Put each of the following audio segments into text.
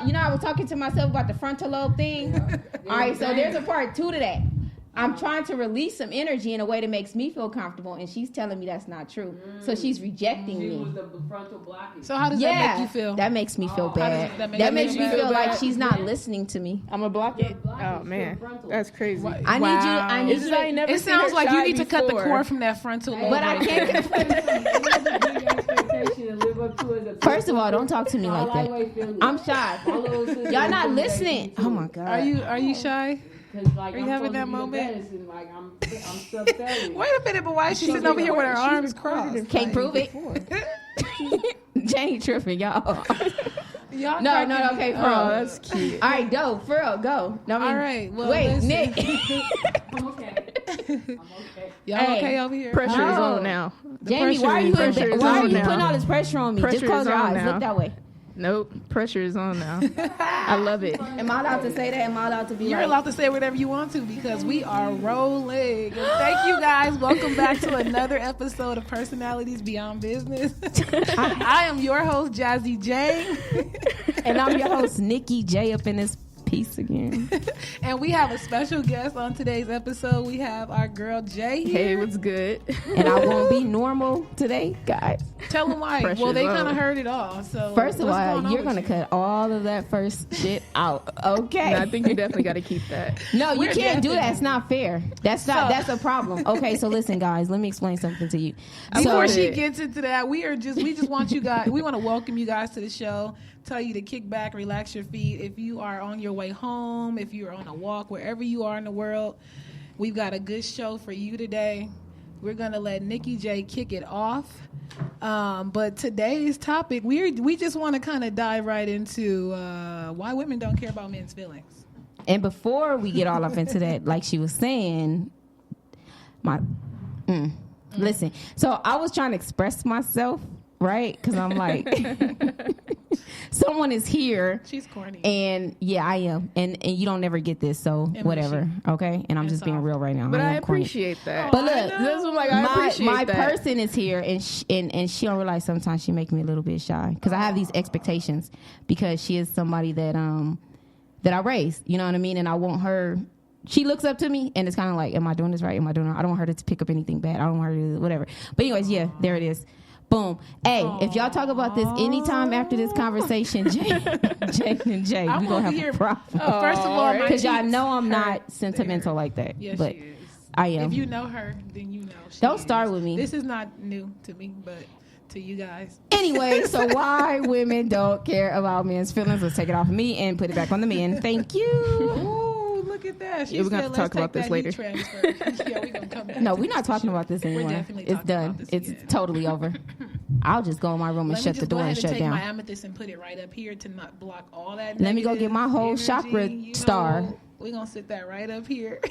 I was talking to myself about the frontal lobe thing. All right, so there's a part 2 to that. I'm trying to release some energy in a way that makes me feel comfortable, and she's telling me that's not true. So she's rejecting me. Was the frontal blockage. So how does that make you feel? That makes me feel bad. That makes me feel like she's not listening to me. I'm gonna block it. Oh man, that's crazy. I need you. It sounds like you need to cut the cord from that frontal lobe. But I can't. First of all, don't talk to me like that. I'm shy. Y'all not listening. Oh my God. Are you shy? Like, are you having that moment? Like, I'm Wait a minute, but why is she sitting over here with her arms crossed? Can't prove it. Jane tripping, y'all. No, okay, for real. That's cute. All right, go, for real, go. No, all right, well, wait, Nick. I'm okay. Y'all okay over here? Pressure is on now. Jamie, why are you putting all this pressure on me? Just close your eyes. Look that way. Nope. Pressure is on now. I love it. Am I allowed to say that? Am I allowed to be You're allowed to say whatever you want to because we are rolling. And thank you guys. Welcome back to another episode of Personalities Beyond Business. I am your host, Jazzy J. And I'm your host, Nikki J, up in this piece again. And we have a special guest on today's episode. We have our girl Jay here. Hey, what's good? And I won't be normal today, guys. Tell them why. Well, they kind of heard it all. So first of all, you're going to cut all of that first shit out. Okay. No, I think you definitely got to keep that. No, you can't do that. It's not fair. That's a problem. Okay, so listen, guys, let me explain something to you. Before she gets into that, we just want you guys, we want to welcome you guys to the show. Tell you to kick back, relax your feet. If you are on your way home, if you're on a walk, wherever you are in the world, we've got a good show for you today. We're going to let Nikki J kick it off. But today's topic, we just want to kind of dive right into why women don't care about men's feelings. And before we get all up into that, like she was saying, listen. So I was trying to express myself, right? Because I'm like, someone is here. She's corny. And yeah, I am. And you don't never get this, so whatever. Okay? And I'm just being real right now. But I appreciate that. But look, my person is here, and she don't realize sometimes she make me a little bit shy because I have these expectations because she is somebody that I raised. You know what I mean? And I want her. She looks up to me, and it's kind of like, am I doing this right? Am I doing it? I don't want her to pick up anything bad. I don't want her to whatever. But anyways, yeah, there it is. Boom. Hey, if y'all talk about this anytime after this conversation, Jay and Jay, we gonna have a problem. First of all, because y'all know I'm not sentimental like that. Yes, but she is. I am. If you know her, then you know. Don't start with me. This is not new to me, but to you guys. Anyway, so why women don't care about men's feelings? Let's take it off of me and put it back on the men. Thank you. Oh, look at that. We're gonna have to talk about this later. Yeah, we're gonna come back. No, we're not talking about this anymore. It's done. It's totally over. I'll just go in my room and shut the door and shut down. Let me take my amethyst and put it right up here to not block all that. Let me go get my whole chakra star. We're gonna sit that right up here.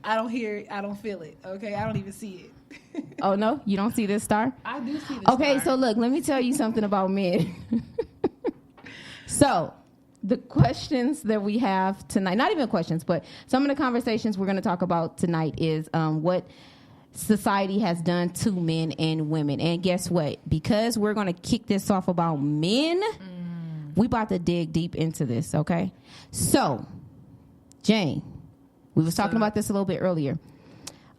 I don't hear it. I don't feel it. Okay, I don't even see it. Oh no, you don't see this star? I do see this star. Okay, so look, let me tell you something about men. So the questions that we have tonight, not even questions, but some of the conversations we're going to talk about tonight is what society has done to men and women. And guess what? Because we're going to kick this off about men, we about to dig deep into this, okay? So, Jane, we was talking about this a little bit earlier,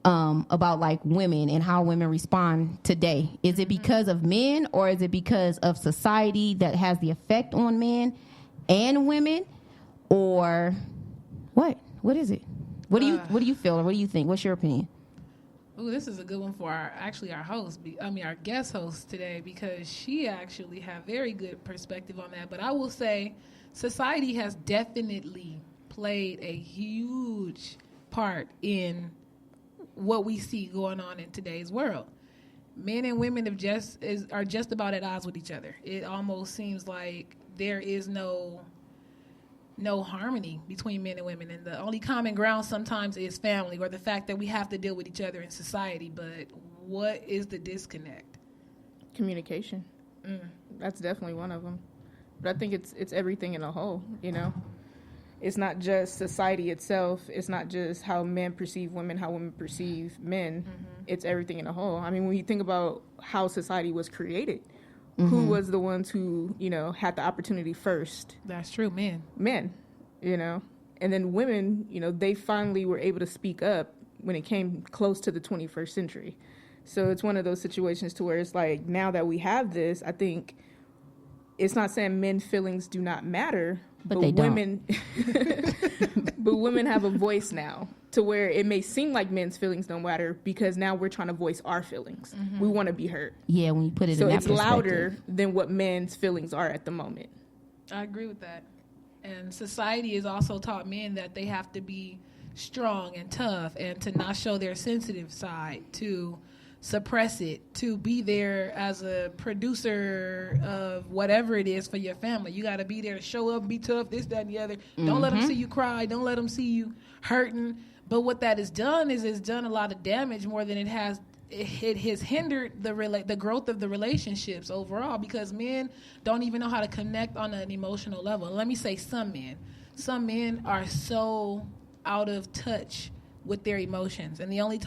about like women and how women respond today. Is it because of men, or is it because of society that has the effect on men and women, or what? What is it? What do you feel, or what do you think? What's your opinion? Ooh, this is a good one for our guest host today, because she actually have very good perspective on that. But I will say society has definitely played a huge part in what we see going on in today's world. Men and women are just about at odds with each other. It almost seems like there is no harmony between men and women, and the only common ground sometimes is family, or the fact that we have to deal with each other in society. But what is the disconnect? Communication. That's definitely one of them. But I think it's everything in a whole, you know? It's not just society itself. It's not just how men perceive women, how women perceive men. It's everything in a whole. I mean, when you think about how society was created, who was the ones who, had the opportunity first? That's true, men. Men, and then women, they finally were able to speak up when it came close to the 21st century. So it's one of those situations to where it's like, now that we have this, I think it's not saying men's feelings do not matter, but they women, but women have a voice now to where it may seem like men's feelings don't matter because now we're trying to voice our feelings. We want to be heard. Yeah, when you put it so in that it's perspective. louder than what men's feelings are at the moment. I agree with that. And society has also taught men that they have to be strong and tough and to not show their sensitive side, to suppress it, to be there as a producer of whatever it is for your family. You got to be there to show up, be tough, this, that, and the other. Don't let them see you cry. Don't let them see you hurting. But what that has done is it's done a lot of damage more than it has. It has hindered the growth of the relationships overall because men don't even know how to connect on an emotional level. Let me say some men. Some men are so out of touch with their emotions. And the only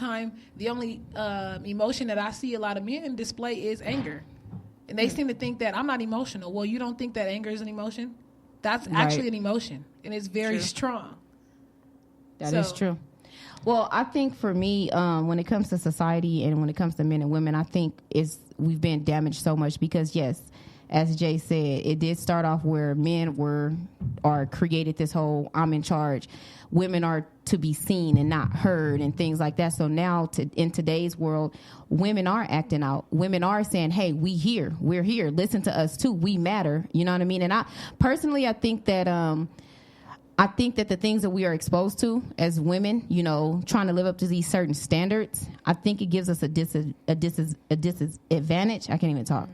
emotion that I see a lot of men display is anger. And they seem to think that I'm not emotional. Well, you don't think that anger is an emotion? That's actually an emotion. And it's very strong. That is true. Well, I think for me, when it comes to society and when it comes to men and women, I think we've been damaged so much because, yes, as Jay said, it did start off where men created this whole I'm in charge. Women are to be seen and not heard and things like that. So now in today's world, women are acting out. Women are saying, hey, we're here. Listen to us too. We matter. You know what I mean? And I think that the things that we are exposed to as women, trying to live up to these certain standards, I think it gives us a disadvantage. I can't even talk.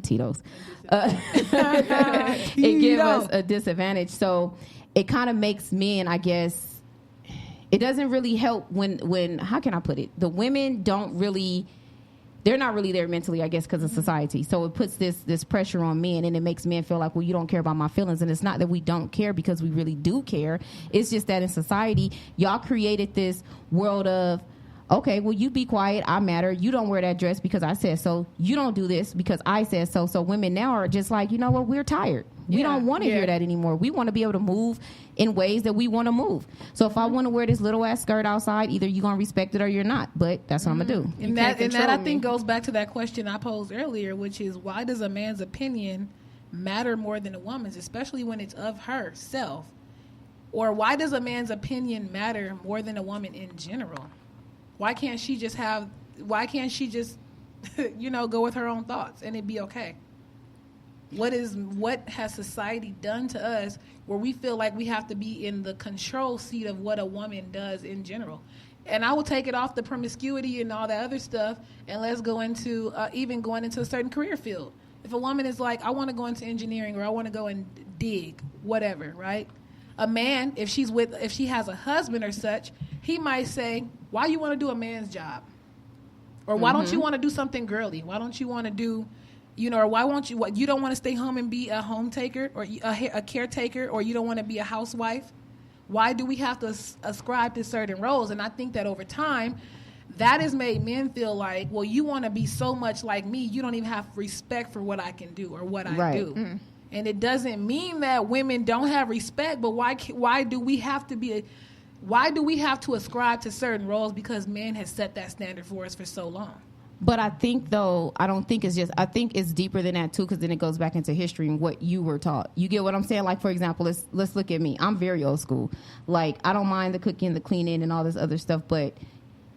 Tito's. It gives us a disadvantage. So it kind of makes men, I guess, it doesn't really help when how can I put it? The women they're not really there mentally, I guess, because of society. So it puts this pressure on men, and it makes men feel like, well, you don't care about my feelings. And it's not that we don't care, because we really do care. It's just that in society, y'all created this world of, okay, well, you be quiet. I matter. You don't wear that dress because I said so. You don't do this because I said so. So women now are just like, you know what? We're tired. We don't want to hear that anymore. We want to be able to move in ways that we want to move. So if I want to wear this little ass skirt outside, either you're going to respect it or you're not. But that's what I'm going to do. And that I think goes back to that question I posed earlier, which is, why does a man's opinion matter more than a woman's, especially when it's of herself? Or why does a man's opinion matter more than a woman in general? Why can't she just go with her own thoughts and it be okay? What has society done to us where we feel like we have to be in the control seat of what a woman does in general? And I will take it off the promiscuity and all that other stuff, and let's go into even going into a certain career field. If a woman is like, I want to go into engineering, or I want to go and dig, whatever, right? A man, if she has a husband or such, he might say, why you want to do a man's job? Or why don't you want to do something girly? Why don't you want to do, or why won't you, you don't want to stay home and be a home taker or a caretaker, or you don't want to be a housewife? Why do we have to ascribe to certain roles? And I think that over time, that has made men feel like, well, you want to be so much like me, you don't even have respect for what I can do or what I do. Mm. And it doesn't mean that women don't have respect, but why do we have to ascribe to certain roles because men has set that standard for us for so long? But I think, though, I think it's deeper than that, too, because then it goes back into history and what you were taught. You get what I'm saying? Like, for example, let's look at me. I'm very old school. Like, I don't mind the cooking, the cleaning, and all this other stuff, but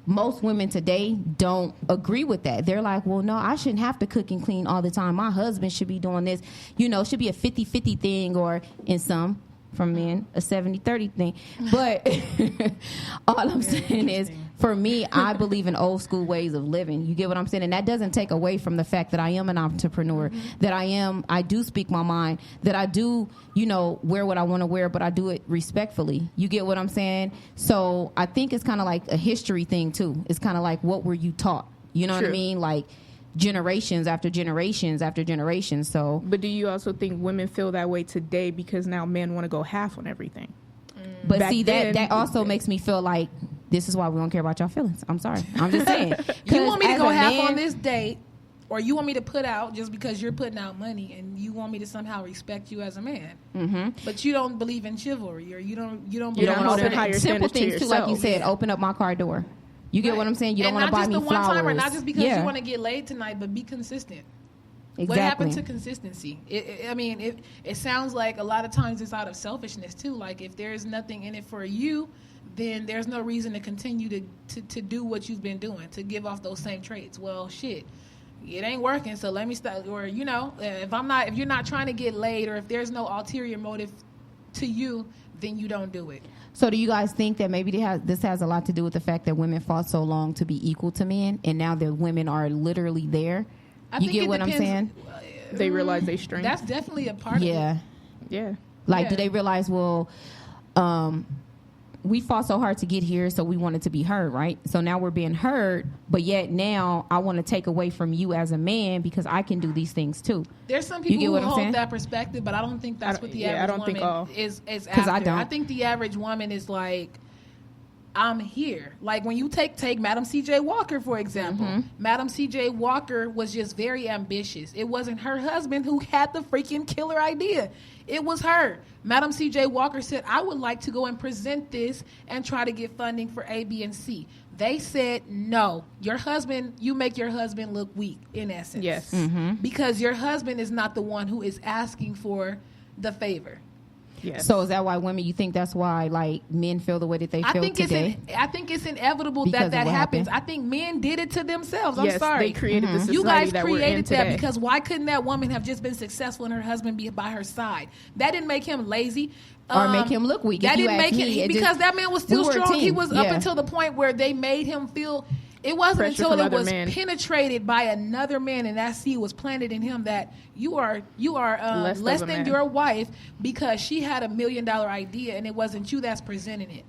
most women today don't agree with that. They're like, well, no, I shouldn't have to cook and clean all the time. My husband should be doing this. Should be a 50-50 thing, or in some, from men, a 70-30 thing. But all I'm saying is, for me, I believe in old school ways of living. You get what I'm saying? And that doesn't take away from the fact that I am an entrepreneur, that I do speak my mind, that I do, wear what I want to wear, but I do it respectfully. You get what I'm saying? So I think it's kind of like a history thing, too. It's kind of like, what were you taught? You know what I mean? Like, generations after generations after generations. So, but do you also think women feel that way today because now men want to go half on everything? But see, that also makes me feel like this is why we don't care about your feelings. I'm sorry. I'm just saying. You want me to go half on this date, or you want me to put out just because you're putting out money, and you want me to somehow respect you as a man. Mm-hmm. But you don't believe in chivalry, or you don't don't believe in hold certain higher simple standards to things too, like you yourself. said. Open up my car door. You get what I'm saying? You don't and want to buy me not just the one timer, flowers. not just because Yeah. you want to get laid tonight, but be consistent. Exactly. What happened to consistency? It sounds like a lot of times it's out of selfishness too. Like if there's nothing in it for you, then there's no reason to continue to do what you've been doing, to give off those same traits. Well, shit, it ain't working, so let me stop. Or if you're not trying to get laid, or if there's no ulterior motive to you, then you don't do it. So do you guys think that maybe this has a lot to do with the fact that women fought so long to be equal to men, and now the women are literally there? You get what I'm saying? They realize they strength. That's definitely a part of it. Yeah. Like, Yeah. do they realize, well, we fought so hard to get here, so we wanted to be heard, right? So now we're being heard, but yet now I want to take away from you as a man because I can do these things too. There's some people get who what I'm hold saying? that perspective, but I don't think that's what the average woman is after. 'Cause I don't. I think the average woman is like, I'm here. Like when you take Madam C.J. Walker, for example. Mm-hmm. Madam C.J. Walker was just very ambitious. It wasn't her husband who had the freaking killer idea. It was her. Madam C.J. Walker said, I would like to go and present this and try to get funding for A, B, and C. They said, no, you make your husband look weak, in essence. Yes. Mm-hmm. Because your husband is not the one who is asking for the favor. Yes. So is that why women, you think that's why like men feel the way that they feel today? I think it's inevitable Because that of what happens. happened? I think men did it to themselves. I'm Yes, sorry. they created the society You guys that we're in created that today. because why couldn't that woman have just been successful and her husband be by her side? That didn't make him lazy. Or make him look weak. That If you didn't ask make me, him, it because just- that man was still we were a strong. He team. was up Yeah. until the point where they made him feel. It wasn't Pressure until from it other was men. penetrated by another man and that seed was planted in him that you are Less less of a than man. your wife because she had $1 million idea and it wasn't you that's presenting it.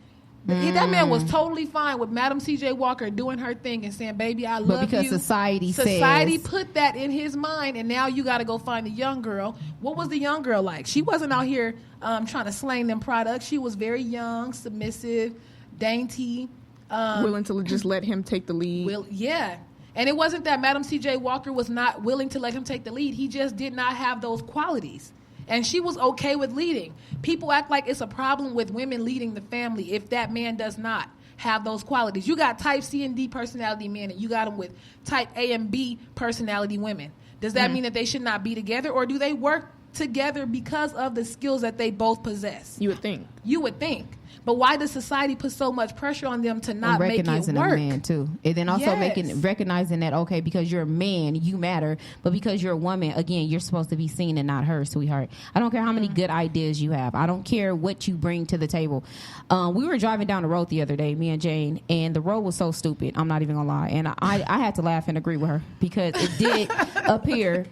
That man was totally fine with Madam C.J. Walker doing her thing and saying, baby, I love you. But because society says- put that in his mind, and now you got to go find the young girl. What was the young girl like? She wasn't out here trying to slang them products. She was very young, submissive, dainty. willing to just let him take the lead. Yeah. And it wasn't that Madam C.J. Walker was not willing to let him take the lead. He just did not have those qualities. And she was okay with leading. People act like it's a problem with women leading the family if that man does not have those qualities. You got type C and D personality men, and you got them with type A and B personality women. Does that mean that they should not be together, or do they work together because of the skills that they both possess? You would think. You would think. But why does society put so much pressure on them to not make it recognizing work? a man too, and then also Yes. recognizing that, okay, because you're a man, you matter, but because you're a woman, again, you're supposed to be seen and not heard, sweetheart. I don't care how many good ideas you have. I don't care what you bring to the table. We were driving down the road the other day, me and Jane, and the road was so stupid. I'm not even gonna lie, and I had to laugh and agree with her because it did appear.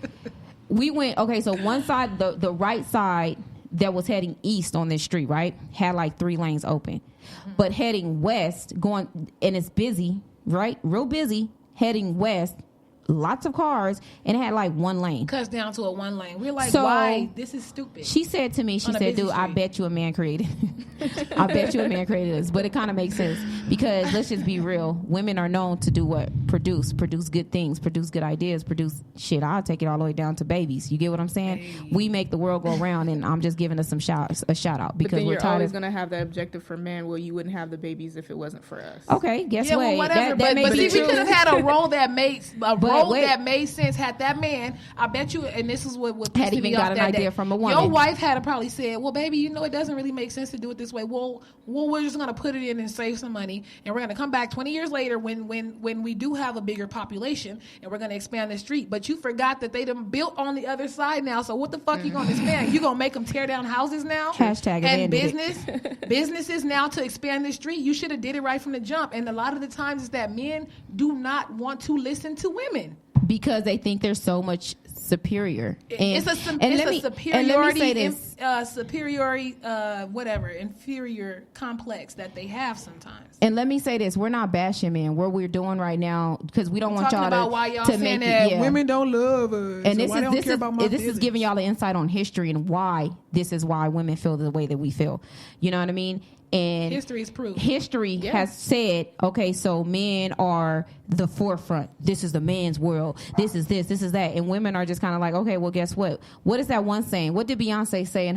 We went, okay, so one side, the right side that was heading east on this street, right, had like 3 lanes open. But heading west, going, and it's busy, right, real busy, heading west, lots of cars, and it had like 1 lane. Cuts down to a 1 lane. We're like, So, why? This is stupid. She said to me, she On a said, busy dude, I street. bet you a man created I bet you a man created this. But it kind of makes sense because let's just be real. Women are known to do what? Produce good things, produce good ideas, produce shit. I'll take it all the way down to babies. You get what I'm saying? Hey. We make the world go round, and I'm just giving us a shout out But because then we're you're tired always of. going to have that objective for men. Well, you wouldn't have the babies if it wasn't for us. Okay, guess Yeah, what? well, whatever. That may but be see, we true. could have had a role that made wait. that made sense. Had that man, I bet you, and this is what Had pissed even me got off an that idea day. from a woman. Your wife had probably said, "Well, baby, you know it doesn't really make sense to do it this way. Well, we're just gonna put it in and save some money, and we're gonna come back 20 years later when we do have a bigger population, and we're gonna expand the street. But you forgot that they done built on the other side now. So what the fuck you gonna expand? You gonna make them tear down houses now? Hashtag and abandoned businesses now to expand the street. You should have did it right from the jump. And a lot of the times is that men do not want to listen to women. Because they think they're so much superior. It's a let me superiority say this. superiority, whatever, inferior complex that they have sometimes. And let me say this: we're not bashing men. What we're doing right now, because we don't want Talking y'all about to, why y'all to saying make that it. Yeah. women don't love us, And or why they don't care about my this is giving y'all an insight on history and why this is why women feel the way that we feel. You know what I mean? And history is proof. History has said, okay, so men are the forefront. This is the man's world. This is this is that. And women are just kind of like, okay, well, guess what? What is that one saying? What did Beyonce say